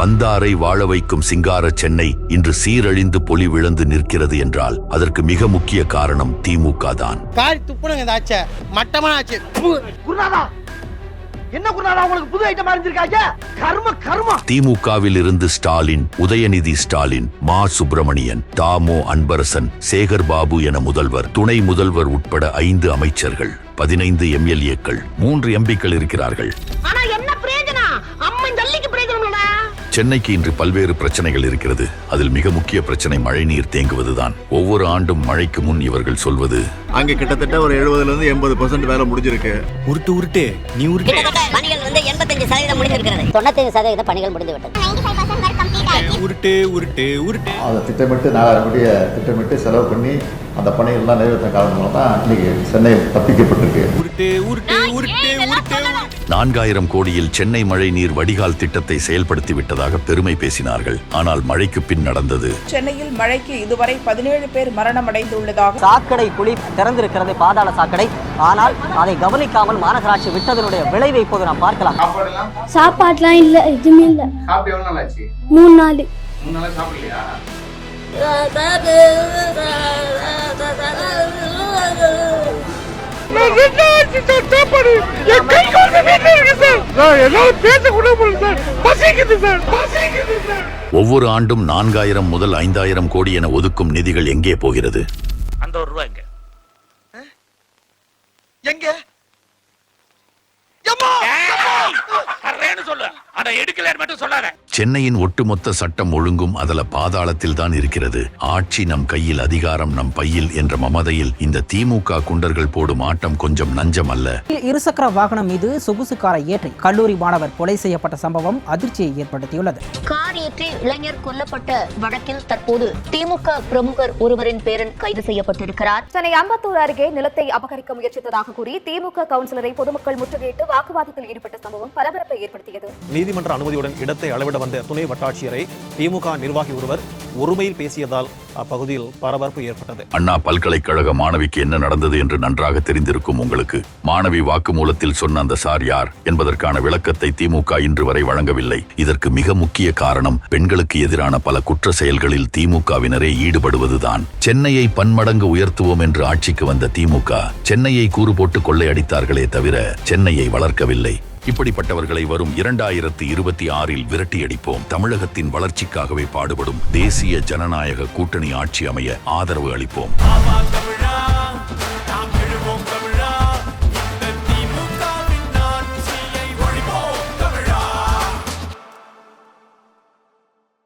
வந்தாரை வாழ வைக்கும் சிங்கார சென்னை இன்று சீரழிந்து பொலிவிழந்து நிற்கிறது என்றால் அதற்கு மிக முக்கிய காரணம் திமுக தான். திமுகவில் இருந்து ஸ்டாலின், உதயநிதி ஸ்டாலின், மா சுப்பிரமணியன், தாமோ அன்பரசன், சேகர் பாபு என முதல்வர், துணை முதல்வர் உட்பட 5 அமைச்சர்கள், 15 எம்எல்ஏக்கள், 3 எம்பிக்கள் இருக்கிறார்கள். சென்னைக்கு இன்று பல்வேறு பிரச்சனைகள் இருக்கிறது. அதில் மிக முக்கிய பிரச்சனை மழைநீர் தேங்குவதுதான். ஒவ்வொரு ஆண்டும் மழைக்கு முன் இவர்கள் சொல்வது, அங்க கிட்டத்தட்ட ஒரு 70% வேலை முடிஞ்சிருக்கு. உருட்டு நீ உருட்டு. பணிகள் 85% முடிஞ்சிருக்கிறது. 95% பணிகள் முடிந்து விட்டது. உருட்டு உருட்டு உருட்டு. அதை திட்டமிட்டு 4000 கோடியை திட்டமிட்டு செலவு பண்ணி அந்த பணிகள்லாம் நிறைவேற்ற காரணமாக தான் இன்னைக்கு சென்னை தப்பிக்கப்பட்டிருக்கு. உருட்டு உருட்டு உருட்டு உருட்டு. 4000 கோடியில் சென்னை மழை நீர் வடிகால் திட்டத்தை செயல்படுத்தி விட்டதாக பெருமை பேசினார்கள். ஆனால் மழைக்கு பின் நடந்தது. சென்னையில் மழைக்கு இதுவரை 17 பேர் மரணம் அடைந்துள்ளதாக. சாக்கடை குழி திறந்திருக்கிறது, பாதாள சாக்கடை. ஆனால் அதை கவனிக்காமல் மாநகராட்சி விட்டதனுடைய விளைவை இப்போது நாம் பார்க்கலாம். சாப்பாடுலாம் இல்ல, எதுவுமே இல்ல. 3 நாள். சாப்பிடலையா? ஒவ்வொரு ஆண்டும் 4000 முதல் 5000 கோடி என ஒதுக்கும் நிதிகள் எங்கே போகிறது? அந்த ₹1 எங்க சென்னையின் ஒட்டுமொத்த சட்டம் ஒழுங்கும் அதல பாதாளத்தில் தான் இருக்கிறது. ஆட்சி நம் கையில், அதிகாரம் நம் பையில் என்ற மமதையில் இந்த திமுக குண்டர்கள் போடும் ஆட்டம் கொஞ்சம் நஞ்சம் அல்ல. இருசக்கர வாகனம் மீது சொகுசு காரை ஏற்றி கல்லூரி மாணவர் கொலை செய்யப்பட்ட சம்பவம் அதிர்ச்சியை ஏற்படுத்தியுள்ளது. கார் ஏற்றி இளைஞர் கொல்லப்பட்ட வழக்கில் தற்போது திமுக பிரமுகர் ஒருவரின் பேரன் கைது செய்யப்பட்டிருக்கிறார். சென்னை அம்பத்தூர் அருகே நிலத்தை அபகரிக்க முயற்சித்ததாக கூறி திமுக கவுன்சிலரை பொதுமக்கள் முற்றுகையிட்டு வாக்குவாதத்தில் ஈடுபட்ட சம்பவம் பரபரப்பை ஏற்படுத்தியது. நீதிமன்ற அனுமதியுடன் இடத்தை அளவிட வந்த துணை வட்டாட்சியரை திமுக நிர்வாகி ஒருவர் ஒருமையில் பேசியதால் அப்பகுதியில் பரபரப்பு ஏற்பட்டது. அண்ணா பல்கலைக்கழக மாணவிக்கு என்ன நடந்தது என்று நன்றாக தெரிந்திருக்கும் உங்களுக்கு. மாணவி வாக்குமூலத்தில் சொன்ன அந்த சார் யார் என்பதற்கான விளக்கத்தை திமுக இன்று வரை வழங்கவில்லை. இதற்கு மிக முக்கிய காரணம் பெண்களுக்கு எதிரான பல குற்ற செயல்களில் திமுகவினரே ஈடுபடுவதுதான். சென்னையை பன்மடங்கு உயர்த்துவோம் என்று ஆட்சிக்கு வந்த திமுக சென்னையை கூறு போட்டு கொள்ளையடித்தார்களே தவிர சென்னையை வளர்க்கவில்லை. இப்படிப்பட்டவர்களை வரும் 2026இல் விரட்டியடிப்போம். தமிழகத்தின் வளர்ச்சிக்காகவே பாடுபடும் தேசிய ஜனநாயக கூட்டணி ஆட்சி அமைய ஆதரவு அளிப்போம்.